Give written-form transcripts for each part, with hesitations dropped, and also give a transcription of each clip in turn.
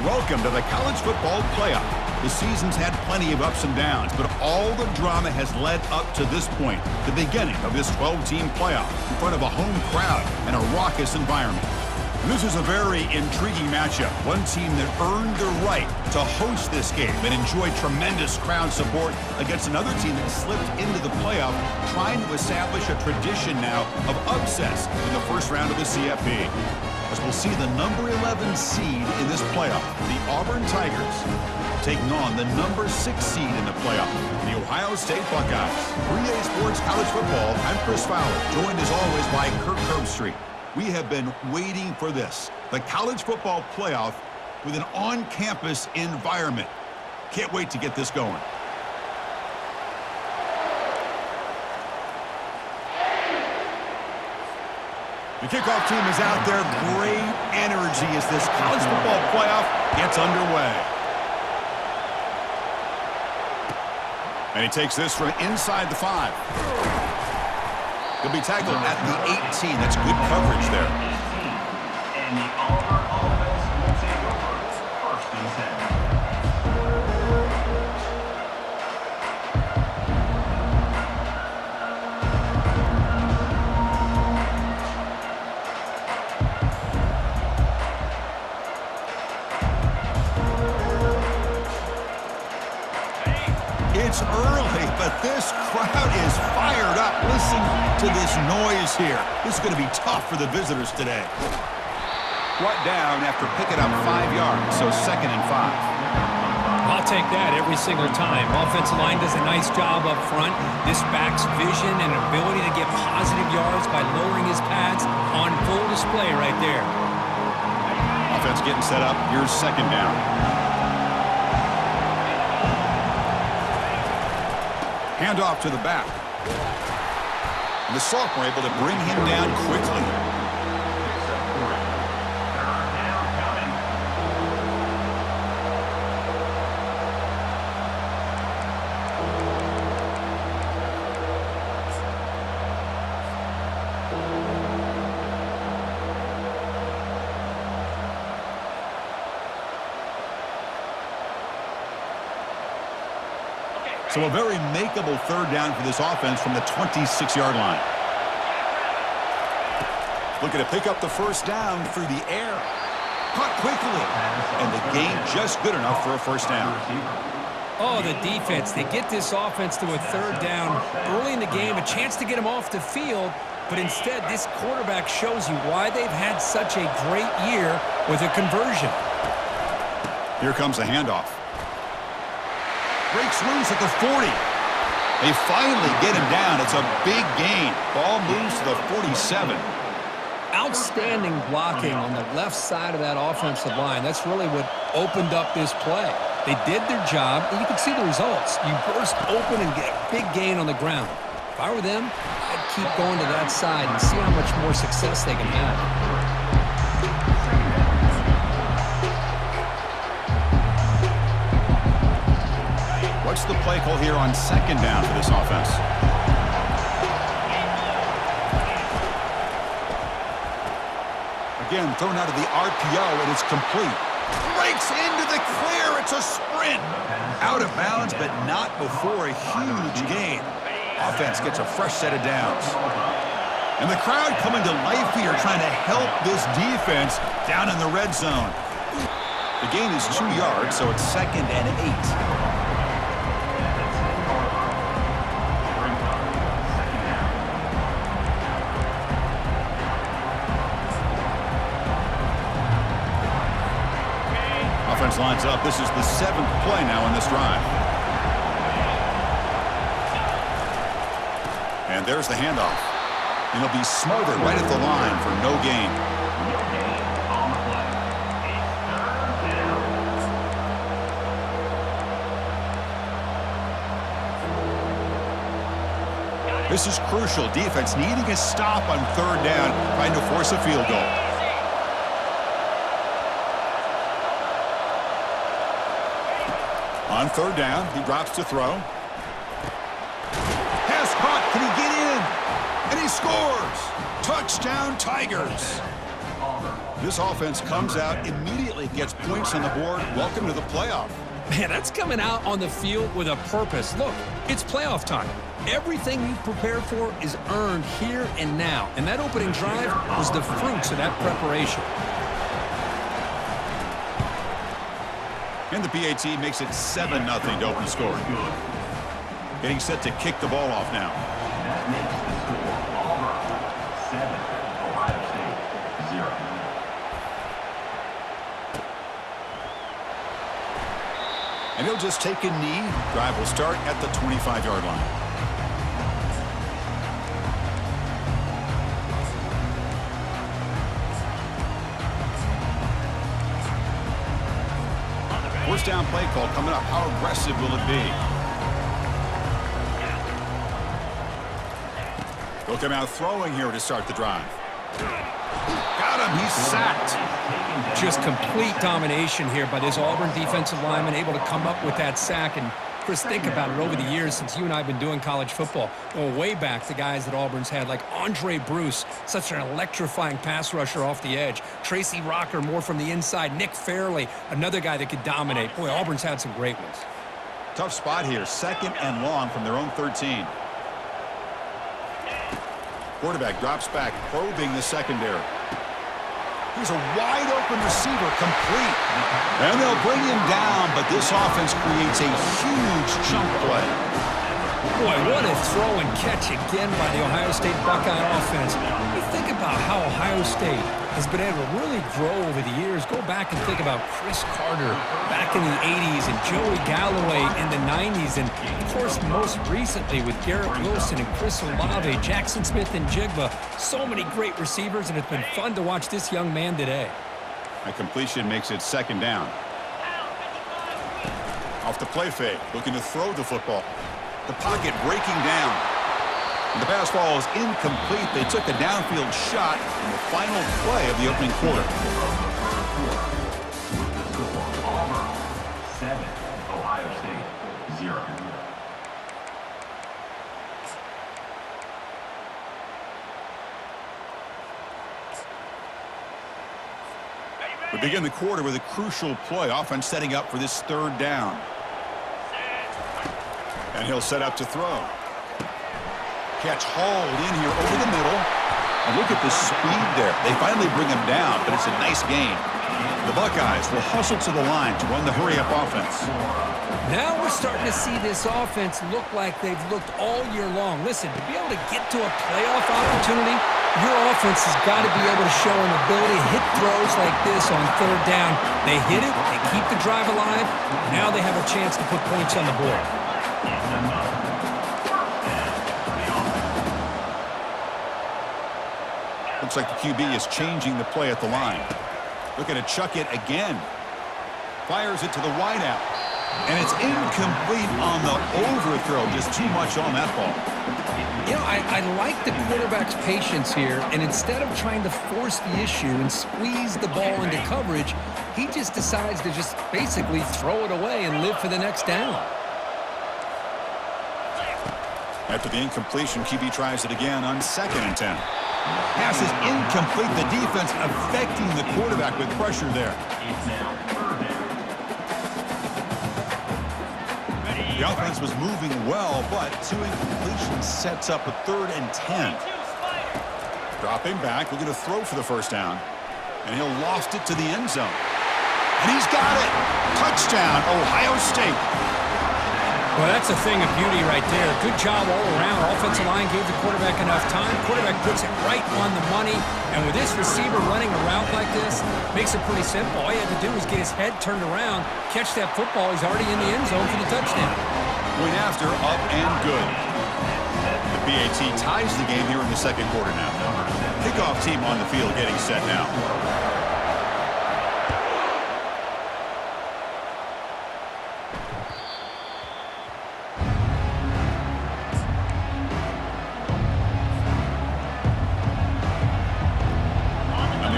Welcome to the college football playoff. The season's had plenty of ups and downs, but all the drama has led up to this point, the beginning of this 12-team playoff in front of a home crowd and a raucous environment. And this is a very intriguing matchup. One team that earned the right to host this game and enjoy tremendous crowd support against another team that slipped into the playoff, trying to establish a tradition now of upsets in the first round of the CFP. As we'll see the number 11 seed in this playoff, the Auburn Tigers, taking on the number 6 seed in the playoff, the Ohio State Buckeyes. 3A Sports College Football, I'm Chris Fowler, joined as always by Kirk Herbstreit. We have been waiting for this, the college football playoff with an on-campus environment. Can't wait to get this going. The kickoff team is out there. Great energy as this college football playoff gets underway. And he takes this from inside the 5. He'll be tackled at the 18. That's good coverage there. And the Auburn offense will take over first and 10. It's early, but this crowd is fired up. Listen to this noise here. This is going to be tough for the visitors today. Brought down after picking up 5 yards, so 2nd and 5. I'll take that every single time. Offensive line does a nice job up front. This back's vision and ability to get positive yards by lowering his pads on full display right there. Offense getting set up. Here's 2nd down. Hand off to the back. And the sophomore able to bring him down quickly. So a very makeable 3rd down for this offense from the 26-yard line. Looking to pick up the 1st down through the air. Caught quickly. And the gain just good enough for a 1st down. Oh, the defense. They get this offense to a 3rd down early in the game, a chance to get him off the field, but instead this quarterback shows you why they've had such a great year with a conversion. Here comes a handoff. Breaks loose at the 40. They finally get him down. It's a big gain. Ball moves to the 47. Outstanding blocking on the left side of that offensive line. That's really what opened up this play. They did their job, and you can see the results. You burst open and get a big gain on the ground. If I were them, I'd keep going to that side and see how much more success they can have. What's the play call here on 2nd down for this offense? Again, thrown out of the RPO, and it's complete. Breaks into the clear. It's a sprint. Out of bounds, but not before a huge gain. Offense gets a fresh set of downs. And the crowd coming to life here, trying to help this defense down in the red zone. The gain is 2 yards, so it's 2nd and 8. Offense lines up. This is the 7th play now in this drive. And there's the handoff. And he'll be smothered right at the line for no gain. This is crucial. Defense needing a stop on 3rd down, trying to force a field goal. On 3rd down, he drops to throw. Pass caught. Can he get in? And he scores. Touchdown, Tigers. This offense comes out, immediately gets points on the board. Welcome to the playoff. Man, that's coming out on the field with a purpose. Look, it's playoff time. Everything you prepared for is earned here and now. And that opening drive was the fruits of that preparation. And the PAT makes it 7-0 to open score. Getting set to kick the ball off now. That makes the score Auburn 7, Ohio State 0. And he'll just take a knee. Drive will start at the 25-yard line. First down play call coming up. How aggressive will it be? They'll come out throwing here to start the drive. Got him. He's sacked. Just complete domination here by this Auburn defensive lineman, able to come up with that sack. And Chris, think about it, over the years since you and I have been doing college football, way back, the guys that Auburn's had, like Andre Bruce, such an electrifying pass rusher off the edge. Tracy Rocker, more from the inside. Nick Fairley, another guy that could dominate. Boy, Auburn's had some great ones. Tough spot here. 2nd and long from their own 13. Quarterback drops back, probing the secondary. He's a wide-open receiver, complete. And they'll bring him down, but this offense creates a huge chunk play. Boy, what a throw and catch again by the Ohio State Buckeye offense. You think about how Ohio State has been able to really grow over the years. Go back and think about Chris Carter back in the 80s and Joey Galloway in the 90s. And, of course, most recently with Garrett Wilson and Chris Olave, Jackson Smith and Jigba. So many great receivers, and it's been fun to watch this young man today. A completion makes it 2nd down. Off the play fake, looking to throw the football. The pocket breaking down. And the pass ball is incomplete. They took a downfield shot in the final play of the opening quarter. Auburn 7, Ohio State 0. We begin the quarter with a crucial play. Offense setting up for this 3rd down. And he'll set up to throw. Catch hauled in here over the middle. And look at the speed there. They finally bring him down, but it's a nice gain. The Buckeyes will hustle to the line to run the hurry-up offense. Now we're starting to see this offense look like they've looked all year long. Listen, to be able to get to a playoff opportunity, your offense has got to be able to show an ability to hit throws like this on 3rd down. They hit it, they keep the drive alive. Now they have a chance to put points on the board. Looks like the QB is changing the play at the line. Looking to chuck it again. Fires it to the wideout. And it's incomplete on the overthrow. Just too much on that ball. You know, I like the quarterback's patience here, and instead of trying to force the issue and squeeze the ball into coverage, he just decides to just basically throw it away and live for the next down. After the incompletion, QB tries it again on 2nd and 10. Pass is incomplete. The defense affecting the quarterback with pressure there. It's now 3rd down. The offense was moving well, but 2 incompletions sets up a 3rd and 10. Dropping back, looking to throw for the 1st down. And he'll loft it to the end zone. And he's got it. Touchdown, Ohio State. Well, that's a thing of beauty right there. Good job all around. Offensive line gave the quarterback enough time. Quarterback puts it right on the money. And with this receiver running a route like this, makes it pretty simple. All he had to do was get his head turned around, catch that football. He's already in the end zone for the touchdown. Point after, up and good. The PAT ties the game here in the 2nd quarter now. Kickoff team on the field getting set now.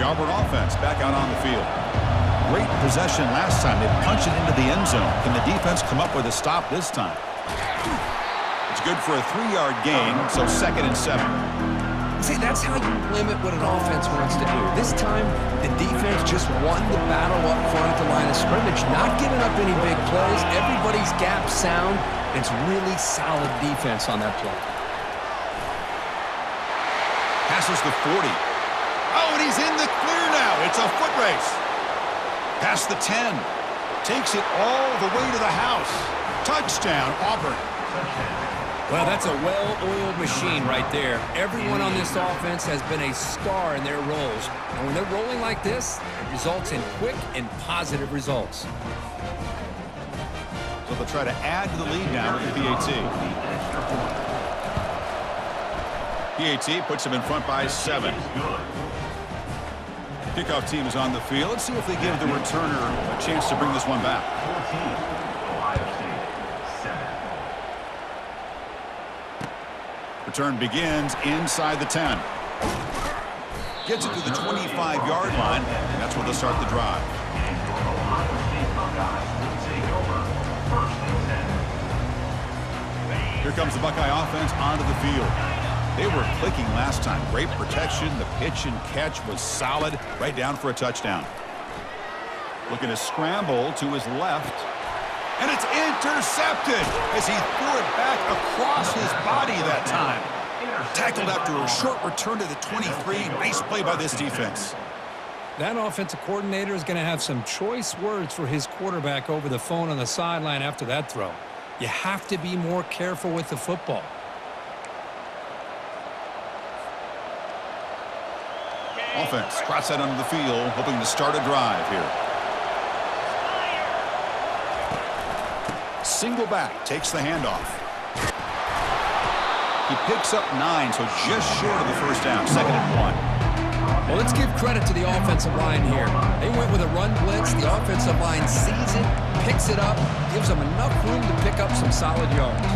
Auburn offense back out on the field. Great possession last time. They punched it into the end zone. Can the defense come up with a stop this time? It's good for a 3-yard gain, so 2nd and 7. See, that's how you limit what an offense wants to do. This time, the defense just won the battle up front at the line of scrimmage, not giving up any big plays. Everybody's gap sound. It's really solid defense on that play. Passes the 40. Oh, and he's in the clear now. It's a foot race. Past the 10. Takes it all the way to the house. Touchdown, Auburn. Well, that's a well-oiled machine right there. Everyone on this offense has been a star in their roles. And when they're rolling like this, it results in quick and positive results. So they'll try to add to the lead now with the PAT. PAT puts them in front by 7. Kickoff team is on the field. Let's see if they give the returner a chance to bring this one back. Return begins inside the 10. Gets it to the 25-yard line, and that's where they'll start the drive. Here comes the Buckeye offense onto the field. They were clicking last time. Great protection. The pitch and catch was solid. Right down for a touchdown. Looking to scramble to his left. And it's intercepted as he threw it back across his body that time. Tackled after a short return to the 23. Nice play by this defense. That offensive coordinator is going to have some choice words for his quarterback over the phone on the sideline after that throw. You have to be more careful with the football. Offense trots that onto the field, hoping to start a drive here. Single back, takes the handoff. He picks up 9, so just short of the first down. 2nd and 1. Well, let's give credit to the offensive line here. They went with a run blitz. The offensive line sees it, picks it up, gives them enough room to pick up some solid yards.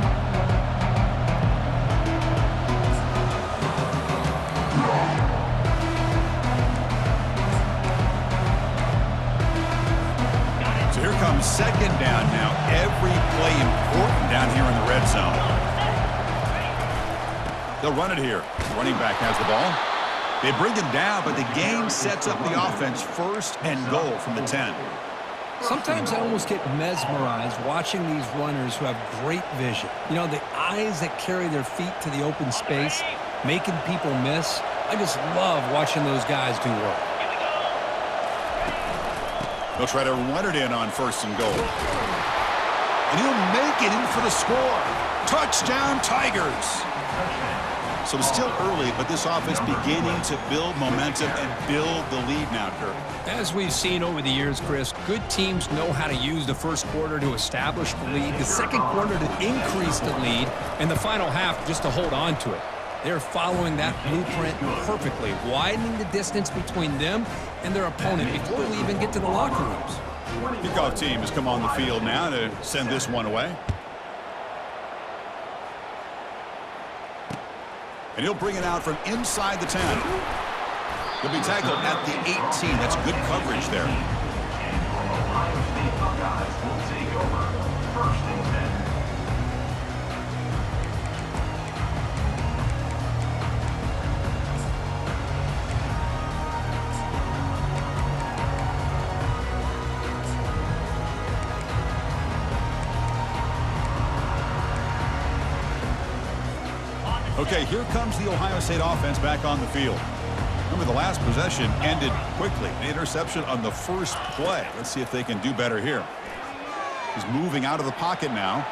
So here comes 2nd down now. Every play important down here in the red zone. They'll run it here. Running back has the ball. They bring him down, but the game sets up the offense 1st and goal from the 10. Sometimes I almost get mesmerized watching these runners who have great vision. You know, the eyes that carry their feet to the open space, making people miss. I just love watching those guys do work. They'll try to run it in on 1st and goal. And he'll make it in for the score. Touchdown, Tigers. So it's still early, but this offense beginning to build momentum and build the lead now, Kirk. As we've seen over the years, Chris, good teams know how to use the first quarter to establish the lead, the second quarter to increase the lead, and the final half just to hold on to it. They're following that blueprint perfectly, widening the distance between them and their opponent before we even get to the locker rooms. Kickoff team has come on the field now to send this one away. And he'll bring it out from inside the 10. He'll be tackled at the 18. That's good coverage there. Okay, here comes the Ohio State offense back on the field. Remember, the last possession ended quickly. An interception on the first play. Let's see if they can do better here. He's moving out of the pocket now.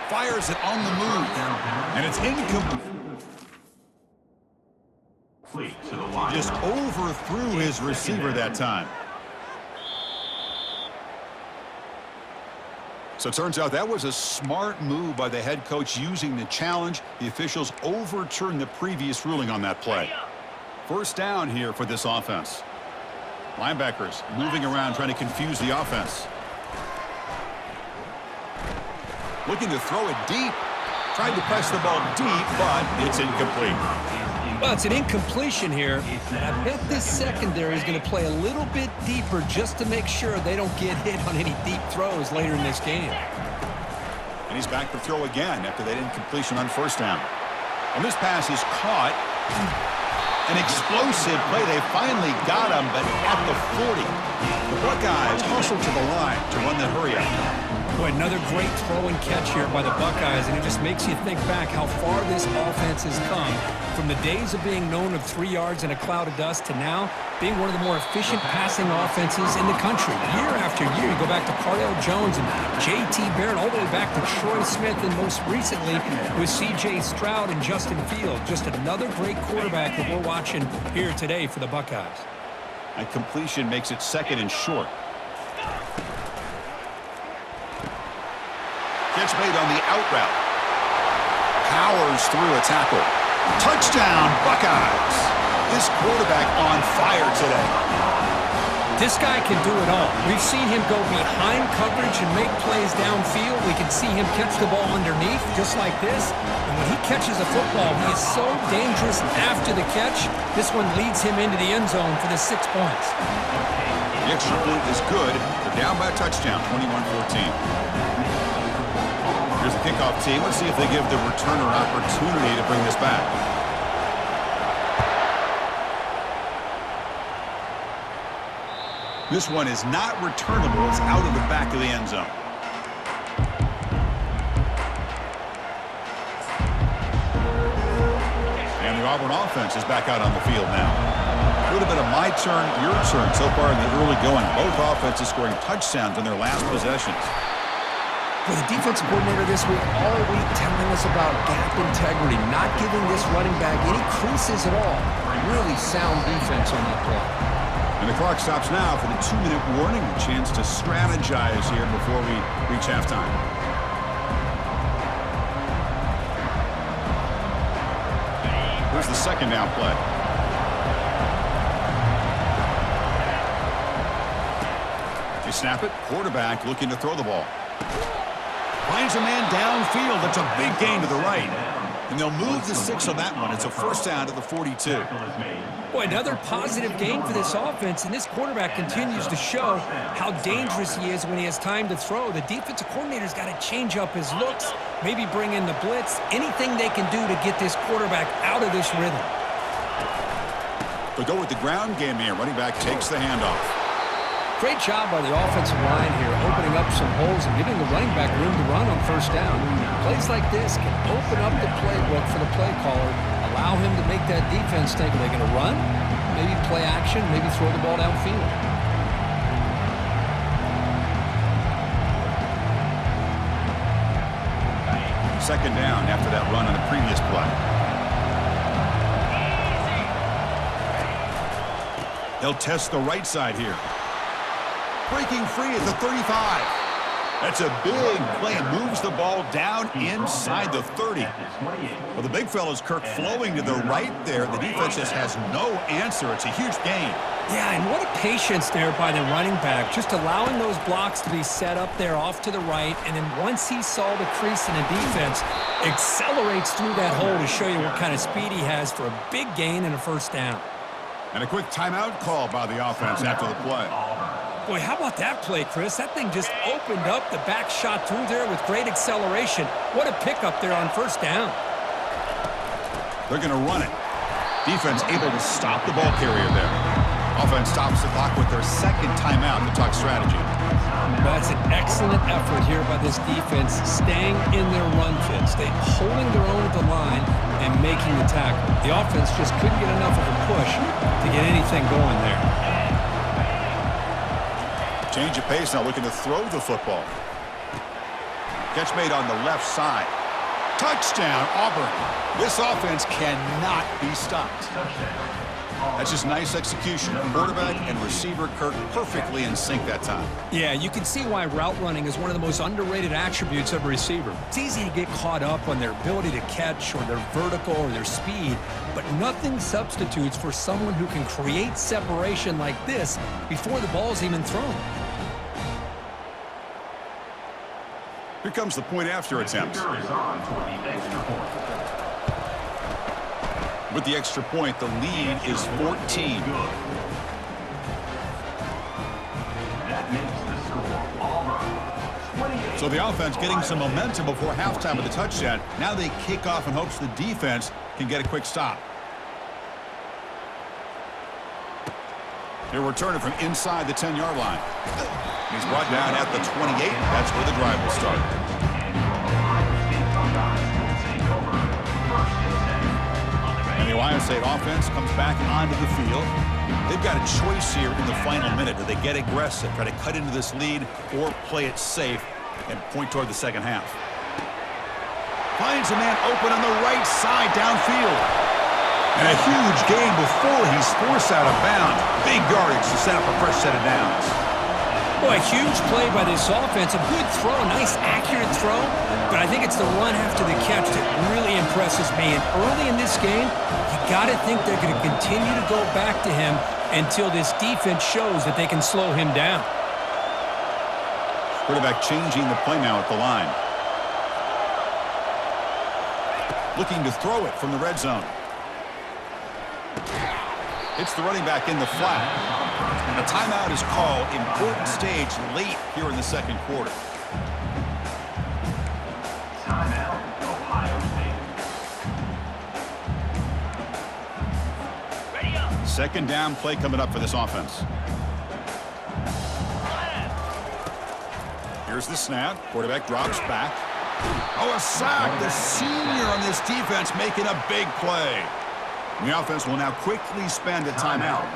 Fires it on the move. And it's incomplete. He just overthrew his receiver that time. So it turns out that was a smart move by the head coach using the challenge. The officials overturned the previous ruling on that play. 1st down here for this offense. Linebackers moving around trying to confuse the offense. Looking to throw it deep. Tried to press the ball deep, but it's incomplete. Well, it's an incompletion here. I bet this secondary is going to play a little bit deeper just to make sure they don't get hit on any deep throws later in this game. And he's back to throw again after that incompletion on 1st down. And this pass is caught. An explosive play. They finally got him, but at the 40. The Buckeyes hustle to the line to run the hurry up. Boy, another great throw and catch here by the Buckeyes, and it just makes you think back how far this offense has come from the days of being known of 3 yards in a cloud of dust to now being one of the more efficient passing offenses in the country. Year after year, you go back to Cardale Jones and J.T. Barrett, all the way back to Troy Smith, and most recently with C.J. Stroud and Justin Fields. Just another great quarterback that we're watching here today for the Buckeyes. A completion makes it 2nd and short. Catch made on the out route. Powers through a tackle. Touchdown, Buckeyes. This quarterback on fire today. This guy can do it all. We've seen him go behind coverage and make plays downfield. We can see him catch the ball underneath, just like this. And when he catches a football, he is so dangerous after the catch. This one leads him into the end zone for the 6 points. The extra point is good. They're down by a touchdown, 21-14. Here's the kickoff team. Let's see if they give the returner opportunity to bring this back. This one is not returnable. It's out of the back of the end zone. And the Auburn offense is back out on the field now. A little bit of my turn, your turn so far in the early going. Both offenses scoring touchdowns on their last possessions. Well, the defensive coordinator this week all week telling us about gap integrity, not giving this running back any creases at all. Really sound defense on that play. And the clock stops now for the 2-minute warning. A chance to strategize here before we reach halftime. Here's the 2nd down play. They snap it. Quarterback looking to throw the ball. Finds a man downfield. That's a big gain to the right. And they'll move the 6 on that one. It's a 1st down to the 42. Boy, another positive gain for this offense, and this quarterback continues to show how dangerous he is when he has time to throw. The defensive coordinator's got to change up his looks, maybe bring in the blitz, anything they can do to get this quarterback out of this rhythm. They go with the ground game here. Running back takes the handoff. Great job by the offensive line here, opening up some holes and giving the running back room to run on 1st down. Plays like this can open up the playbook for the play caller, allow him to make that defense think, are they going to run? Maybe play action, maybe throw the ball downfield. Second down after that run on the previous play. They'll test the right side here. Breaking free at the 35. That's a big play. Moves the ball down inside the 30. Well, the big fella's Kirk flowing to the right there. The defense just has no answer. It's a huge gain. Yeah, and what a patience there by the running back, just allowing those blocks to be set up there off to the right, and then once he saw the crease in the defense, accelerates through that hole to show you what kind of speed he has for a big gain and a 1st down. And a quick timeout call by the offense after the play. Boy, how about that play, Chris? That thing just opened up, the back shot through there with great acceleration. What a pickup there on 1st down. They're going to run it. Defense able to stop the ball carrier there. Offense stops the clock with their 2nd timeout to talk strategy. That's an excellent effort here by this defense, staying in their run fits. They holding their own at the line and making the tackle. The offense just couldn't get enough of a push to get anything going there. Change of pace now, looking to throw the football. Catch made on the left side. Touchdown, Auburn. This offense cannot be stopped. That's just nice execution. Quarterback and receiver Kirk perfectly in sync that time. Yeah, you can see why route running is one of the most underrated attributes of a receiver. It's easy to get caught up on their ability to catch or their vertical or their speed, but nothing substitutes for someone who can create separation like this before the ball's even thrown. Here comes the point after attempt. With the extra point, the lead is 14. So the offense getting some momentum before halftime with the touchdown. Now they kick off in hopes the defense can get a quick stop. He'll return it from inside the 10-yard line. He's brought down at the 28. That's where the drive will start. And the Ohio State offense comes back onto the field. They've got a choice here in the final minute. Do they get aggressive, try to cut into this lead, or play it safe and point toward the second half? Finds a man open on the right side downfield. And a huge gain before he's forced out of bounds. Big yardage to set up a fresh set of downs. Boy, a huge play by this offense. A good throw, a nice accurate throw. But I think it's the run after the catch that really impresses me. And early in this game, you got to think they're going to continue to go back to him until this defense shows that they can slow him down. Quarterback changing the play now at the line. Looking to throw it from the red zone. It's the running back in the flat. And a timeout is called. Important stage late here in the second quarter. Timeout, Ohio State. Ready up. Second down play coming up for this offense. Here's the snap. Quarterback drops back. Oh, a sack. The senior on this defense making a big play. And the offense will now quickly spend a timeout.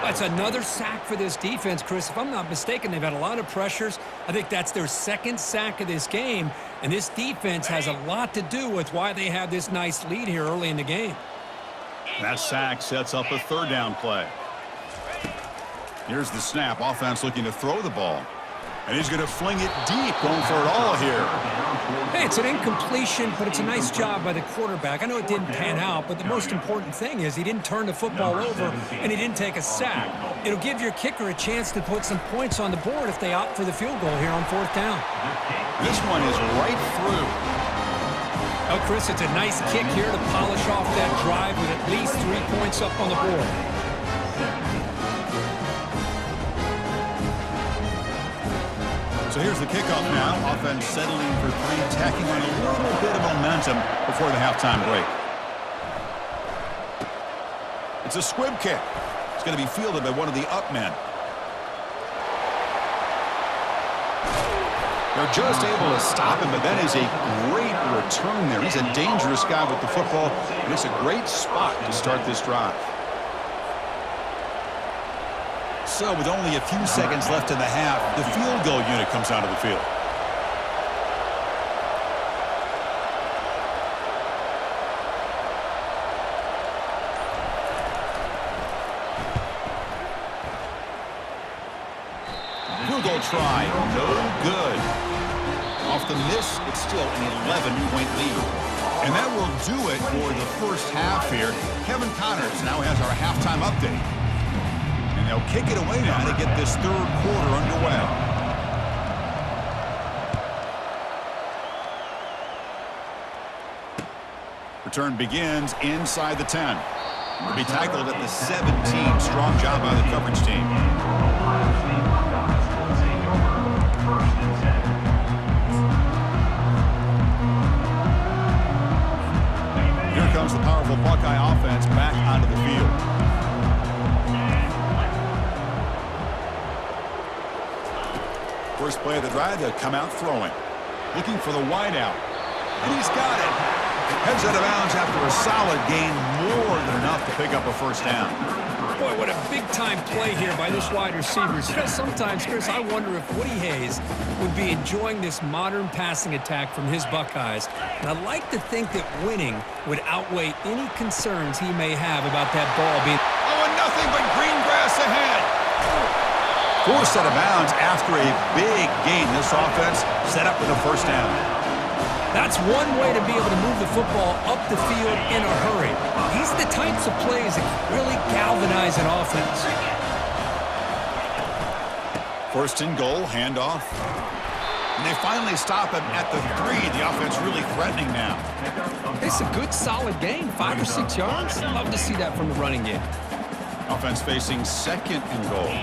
That's another sack for this defense, Chris. If I'm not mistaken, they've had a lot of pressures. I think that's their second sack of this game. And this defense has a lot to do with why they have this nice lead here early in the game. That sack sets up a third down play. Here's the snap. Offense looking to throw the ball. And he's going to fling it deep, going for it all here. Hey, it's an incompletion, but it's a nice job by the quarterback. I know it didn't pan out, but the most important thing is he didn't turn the football over and he didn't take a sack. It'll give your kicker a chance to put some points on the board if they opt for the field goal here on fourth down. This one is right through. Oh, Chris, it's a nice kick here to polish off that drive with at least 3 points up on the board. So here's the kickoff now. Offense settling for three, tacking on a little bit of momentum before the halftime break. It's a squib kick. It's going to be fielded by one of the up men. They're just able to stop him, but that is a great return there. He's a dangerous guy with the football, and it's a great spot to start this drive. So with only a few seconds left in the half, the field goal unit comes out of the field. Field goal try, no good. Off the miss, it's still an 11-point lead. And that will do it for the first half here. Kevin Connors now has our halftime update. And they'll kick it away now to get this third quarter underway. Return begins inside the 10. Will be tackled at the 17. Strong job by the coverage team. Here comes the powerful Buckeye offense back onto the field. First play of the drive, they'll come out throwing. Looking for the wideout. And he's got it. Heads out of bounds after a solid gain, more than enough to pick up a first down. Boy, what a big-time play here by this wide receiver. You know, sometimes, Chris, I wonder if Woody Hayes would be enjoying this modern passing attack from his Buckeyes. And I'd like to think that winning would outweigh any concerns he may have about that ball being... Oh, and nothing but green grass ahead. Forced out of bounds after a big gain. This offense set up with a first down. That's one way to be able to move the football up the field in a hurry. These are the types of plays that can really galvanize an offense. First and goal, handoff. And they finally stop him at the 3. The offense really threatening now. It's a good, solid gain, 5 or 6 yards. Love to see that from the running game. Offense facing second and goal.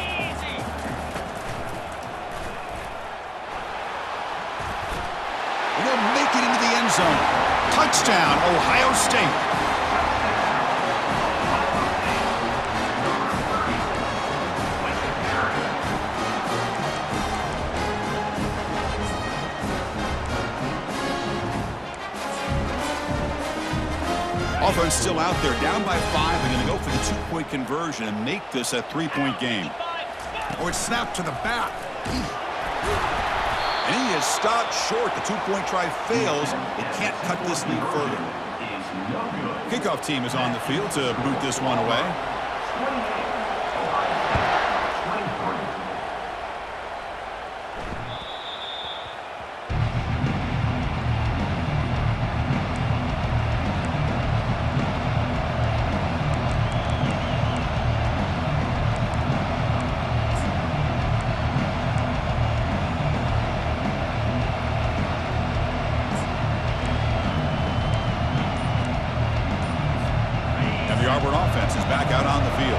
They'll make it into the end zone. Touchdown, Ohio State. Offense still out there, down by 5. They're going to go for the two-point conversion and make this a three-point game. Oh, it's snapped to the back. And he is stopped short. The two-point try fails. It can't cut this lead further. Kickoff team is on the field to boot this one away. The Auburn offense is back out on the field.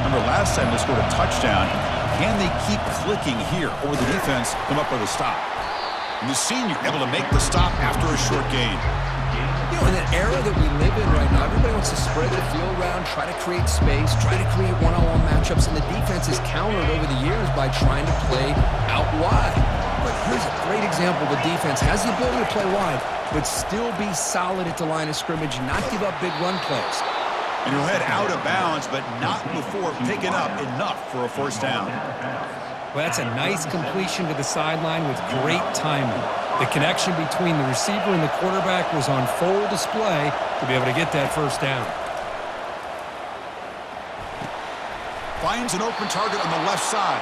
Remember, last time they scored a touchdown. Can they keep clicking here, or will the defense come up with a stop? And the senior able to make the stop after a short gain. You know, in that era that we live in right now, everybody wants to spread the field around, try to create space, try to create one-on-one matchups, and the defense is countered over the years by trying to play out wide. But here's a great example. The defense has the ability to play wide, but still be solid at the line of scrimmage, not give up big run plays. And he'll head out of bounds, but not before picking up enough for a first down. Well, that's a nice completion to the sideline with great timing. The connection between the receiver and the quarterback was on full display to be able to get that first down. Finds an open target on the left side.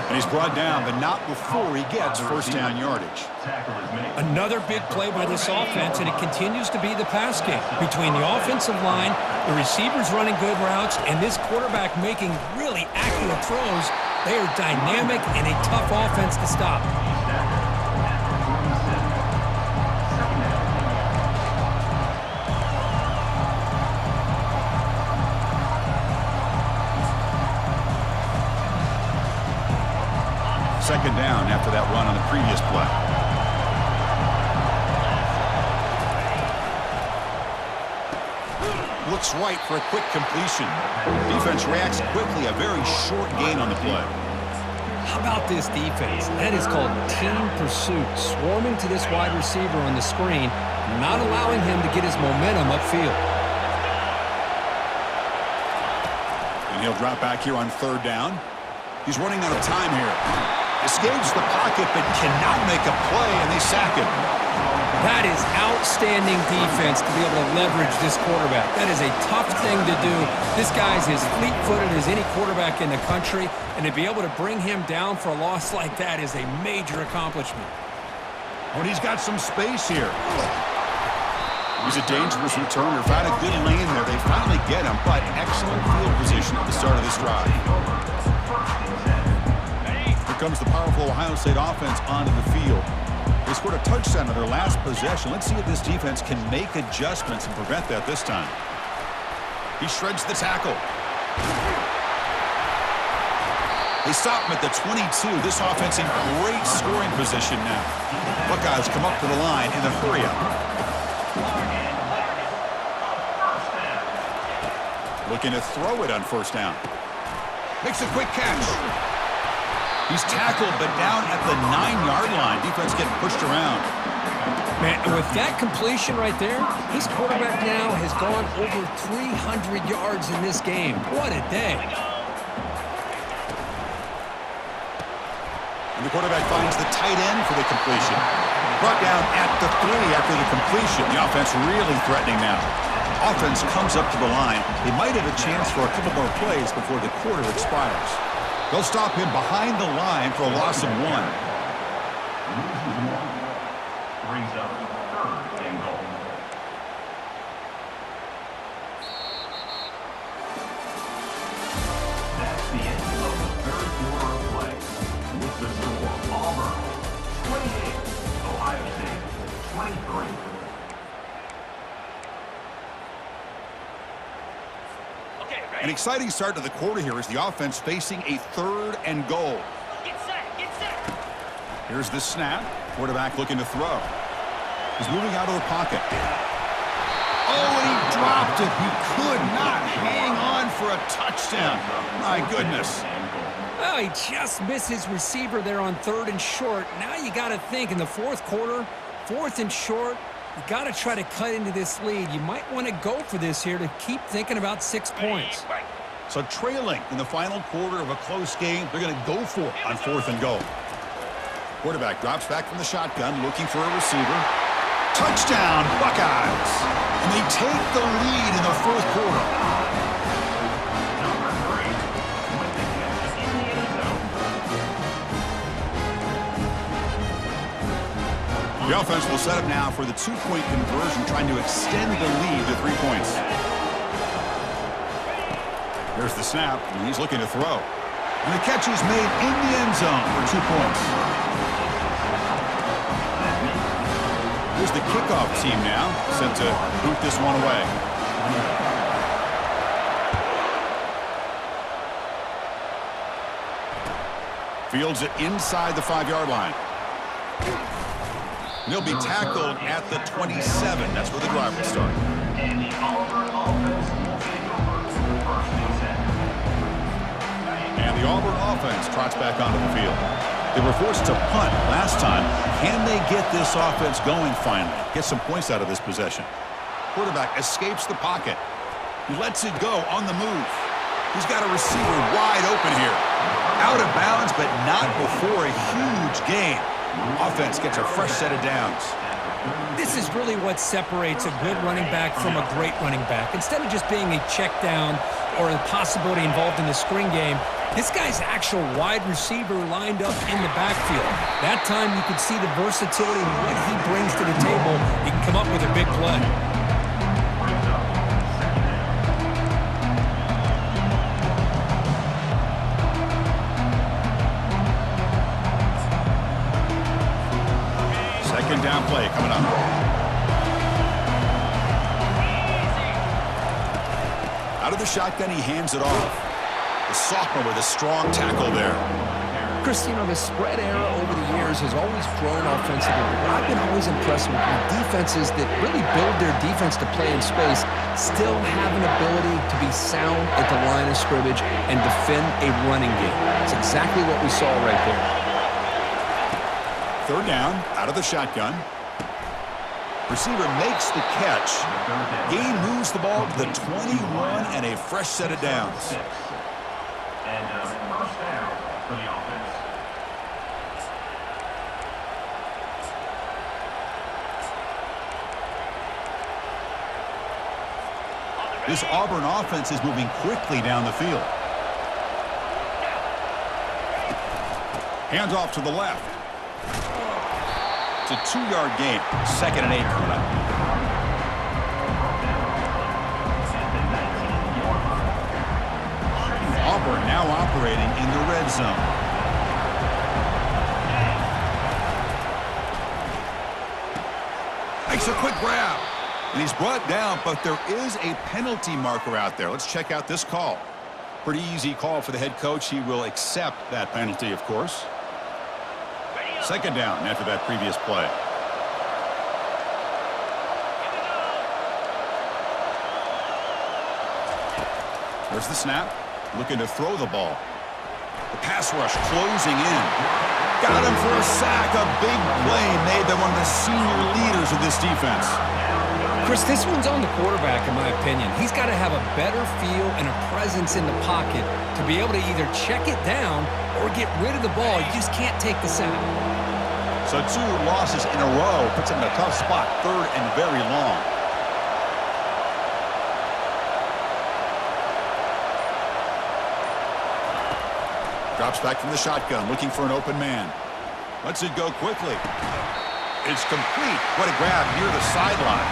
And he's brought down, but not before he gets first down yardage. Another big play by this offense, and it continues to be the pass game. Between the offensive line, the receivers running good routes, and this quarterback making really accurate throws, they are dynamic and a tough offense to stop. Second down after that run on the previous play. Looks right for a quick completion. Defense reacts quickly, a very short gain on the play. How about this defense? That is called team pursuit. Swarming to this wide receiver on the screen, not allowing him to get his momentum upfield. And he'll drop back here on third down. He's running out of time here. Escapes the pocket, but cannot make a play, and they sack him. That is outstanding defense to be able to leverage this quarterback. That is a tough thing to do. This guy's as fleet-footed as any quarterback in the country, and to be able to bring him down for a loss like that is a major accomplishment. But he's got some space here. He's a dangerous returner. Found a good lane there. They finally get him, but excellent field position at the start of this drive. Comes the powerful Ohio State offense onto the field. They scored a touchdown on their last possession. Let's see if this defense can make adjustments and prevent that this time. He shreds the tackle. They stop him at the 22. This offense in great scoring position now. Buckeyes come up to the line in the hurry up. Looking to throw it on first down. Makes a quick catch. He's tackled, but down at the 9-yard line. Defense getting pushed around. Man, with that completion right there, this quarterback now has gone over 300 yards in this game. What a day. And the quarterback finds the tight end for the completion. Brought down at the 3 after the completion. The offense really threatening now. Offense comes up to the line. They might have a chance for a couple more plays before the quarter expires. They'll stop him behind the line for a loss of 1. Brings up third and goal. That's the end of the third quarter of play. With the score, Auburn 28, Ohio State 23. An exciting start to the quarter here as the offense facing a third and goal. Get set, get set. Here's the snap. Quarterback looking to throw. He's moving out of the pocket. Oh, and he dropped it. He could not hang on for a touchdown. My goodness. Well, he just missed his receiver there on third and short. Now you got to think in the fourth quarter, fourth and short, You got to try to cut into this lead. You might want to go for this here to keep thinking about 6 points. So trailing in the final quarter of a close game, they're going to go for it on 4th and goal. Quarterback drops back from the shotgun, looking for a receiver. Touchdown, Buckeyes! And they take the lead in the 4th quarter. Number 3 with the catch in the end zone. The offense will set up now for the 2-point conversion, trying to extend the lead to 3 points. There's the snap, and he's looking to throw. And the catch is made in the end zone for 2 points. Here's the kickoff team now, set to boot this one away. Fields it inside the 5-yard line. And he'll be tackled at the 27. That's where the drive will start. And the Auburn offense will take over the first and 10. And the Auburn offense trots back onto the field. They were forced to punt last time. Can they get this offense going finally? Get some points out of this possession. Quarterback escapes the pocket. He lets it go on the move. He's got a receiver wide open here. Out of bounds, but not before a huge gain. Offense gets a fresh set of downs. This is really what separates a good running back from a great running back. Instead of just being a check down or a possibility involved in the screen game, this guy's actual wide receiver lined up in the backfield. That time you could see the versatility and what he brings to the table. He can come up with a big play. Second down play coming up. Out of the shotgun, he hands it off. The sophomore with a strong tackle there. Chris, you know, the spread era over the years has always grown offensively. What I've been always impressed with defenses that really build their defense to play in space still have an ability to be sound at the line of scrimmage and defend a running game. It's exactly what we saw right there. Third down, out of the shotgun. Receiver makes the catch. Gain moves the ball to the 21 and a fresh set of downs. And first down for the offense. This Auburn offense is moving quickly down the field. Hands off to the left. It's a 2-yard gain. 2nd and 8 coming up. Auburn now operating in the red zone. Makes a quick grab. And he's brought down, but there is a penalty marker out there. Let's check out this call. Pretty easy call for the head coach. He will accept that penalty, of course. Second down after that previous play. There's the snap. Looking to throw the ball. The pass rush closing in. Got him for a sack. A big play made by one of the senior leaders of this defense. Chris, this one's on the quarterback, in my opinion. He's got to have a better feel and a presence in the pocket to be able to either check it down or get rid of the ball. You just can't take the sack. So 2 losses in a row puts him in a tough spot. 3rd and very long. Drops back from the shotgun, looking for an open man. Lets it go quickly. It's complete. What a grab near the sideline.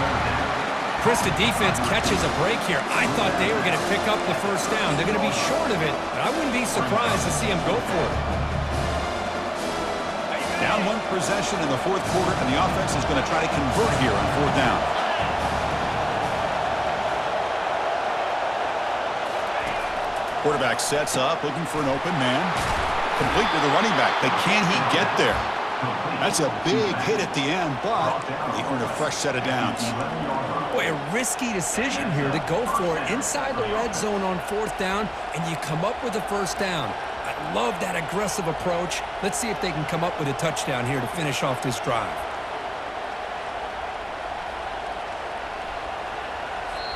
Chris, the defense catches a break here. I thought they were going to pick up the first down. They're going to be short of it, but I wouldn't be surprised to see them go for it. Down 1 possession in the 4th quarter, and the offense is going to try to convert here on 4th down. Quarterback sets up, looking for an open man. Complete with the running back, but can he get there? That's a big hit at the end, but they earn a fresh set of downs. Boy, a risky decision here to go for it inside the red zone on 4th down, and you come up with a first down. I love that aggressive approach. Let's see if they can come up with a touchdown here to finish off this drive.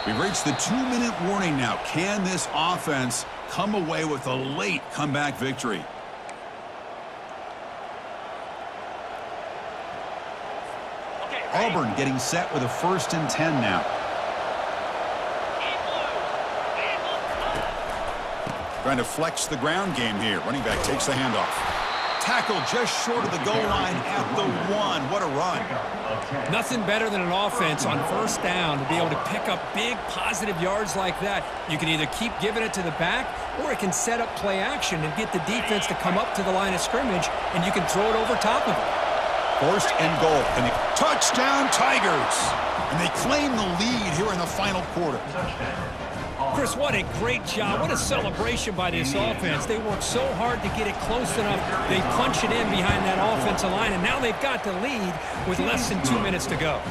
We've reached the 2-minute warning now. Can this offense come away with a late comeback victory? Auburn getting set with a 1st and 10 now. Trying to flex the ground game here. Running back takes the handoff. Tackle just short of the goal line at the 1. What a run. Nothing better than an offense on 1st down to be able to pick up big positive yards like that. You can either keep giving it to the back, or it can set up play action and get the defense to come up to the line of scrimmage, and you can throw it over top of it. 1st and goal. And the touchdown Tigers. And they claim the lead here in the final quarter. Chris, what a great job. What a celebration by this offense. They worked so hard to get it close enough. They punch it in behind that offensive line, and now they've got the lead with less than 2 minutes to go.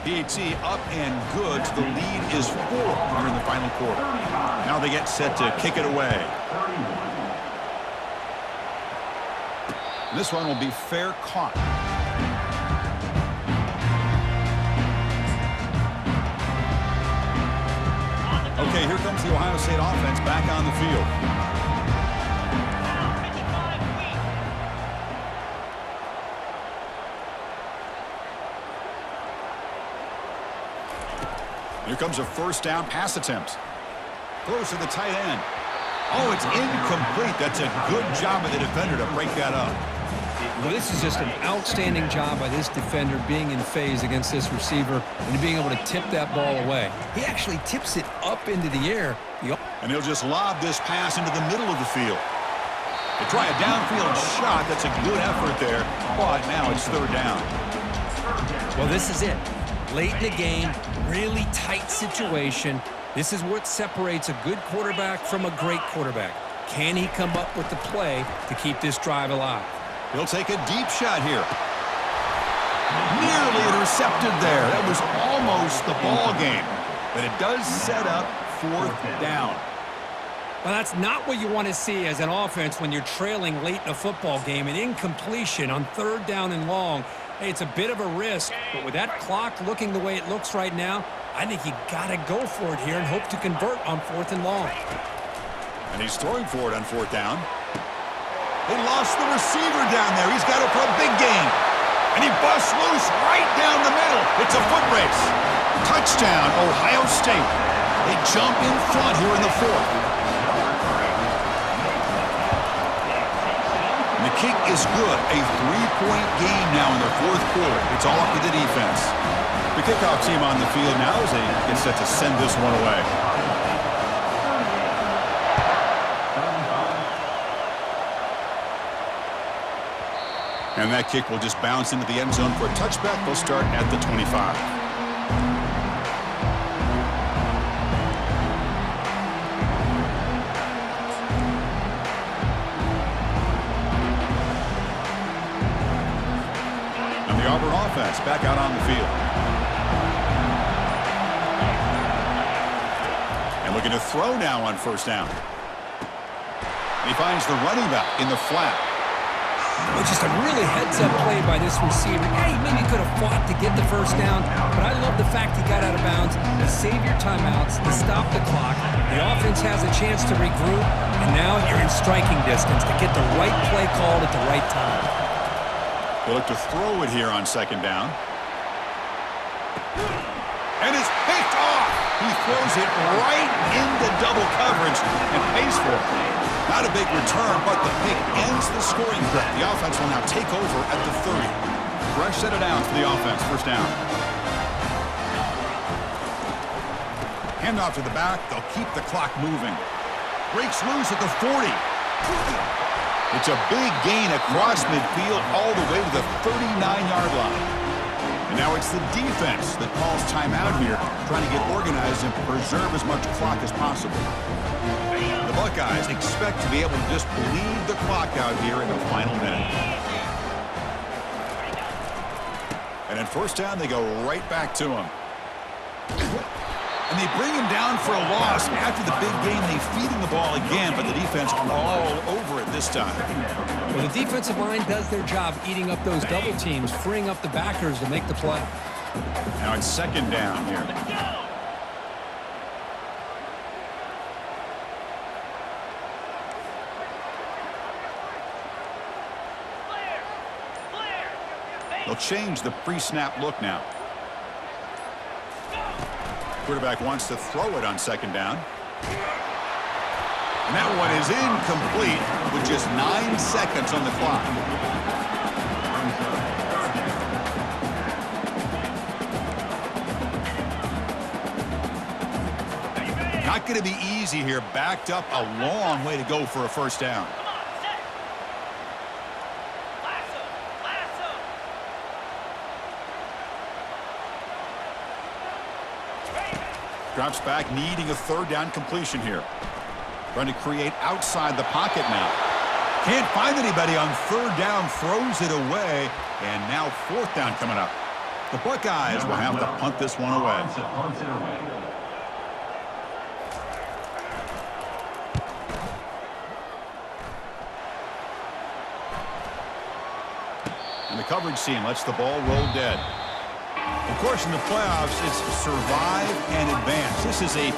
PAT up and good. The lead is 4 here in the final quarter. Now they get set to kick it away. This one will be fair caught. Okay, here comes the Ohio State offense back on the field. Here comes a 1st down pass attempt. Throws to the tight end. Oh, it's incomplete. That's a good job of the defender to break that up. Well, this is just an outstanding job by this defender being in phase against this receiver and being able to tip that ball away. He actually tips it up into the air. And he'll just lob this pass into the middle of the field. They try a downfield shot. That's a good effort there, but now it's 3rd down. Well, this is it. Late in the game, really tight situation. This is what separates a good quarterback from a great quarterback. Can he come up with the play to keep this drive alive? He'll take a deep shot here. Nearly intercepted there. That was almost the ball game. But it does set up 4th down. Well, that's not what you want to see as an offense when you're trailing late in a football game. An incompletion on 3rd down and long. Hey, it's a bit of a risk, but with that clock looking the way it looks right now, I think you got to go for it here and hope to convert on 4th and long. And he's throwing for it on 4th down. They lost the receiver down there. He's got it for a big gain. And he busts loose right down the middle. It's a foot race. Touchdown, Ohio State. They jump in front here in the 4th. And the kick is good. A 3-point game now in the 4th quarter. It's all up to the defense. The kickoff team on the field now as they get set to send this one away. And that kick will just bounce into the end zone for a touchback. They'll start at the 25. And the Auburn offense back out on the field. And looking to throw now on 1st down. And he finds the running back in the flat. Well, just a really heads-up play by this receiver. Yeah, he maybe could have fought to get the 1st down, but I love the fact he got out of bounds to save your timeouts, to stop the clock. The offense has a chance to regroup, and now you're in striking distance to get the right play called at the right time. They look to throw it here on 2nd down. And it's picked off. He throws it right into double coverage and pays for it. Not a big return, but the pick ends the scoring threat. The offense will now take over at the 30. Fresh set of downs for the offense. 1st down. Handoff to the back. They'll keep the clock moving. Breaks loose at the 40. It's a big gain across midfield all the way to the 39-yard line. And now it's the defense that calls timeout here, trying to get organized and preserve as much clock as possible. The Buckeyes expect to be able to just bleed the clock out here in the final minute. And at 1st down, they go right back to him. And they bring him down for a loss. After the big game, they feed him the ball again, but the defense all over it this time. Well, the defensive line does their job eating up those double teams, freeing up the backers to make the play. Now it's 2nd down here. They'll change the pre-snap look now. Quarterback wants to throw it on second down. And that one is incomplete with just 9 seconds on the clock. Not going to be easy here. Backed up a long way to go for a first down. Drops back, needing a third down completion here. Trying to create outside the pocket now. Can't find anybody on third down, throws it away, and now fourth down coming up. The Buckeyes will have to punt this one away. And the coverage team lets the ball roll dead. Of course, in the playoffs, it's survive and advance. This is a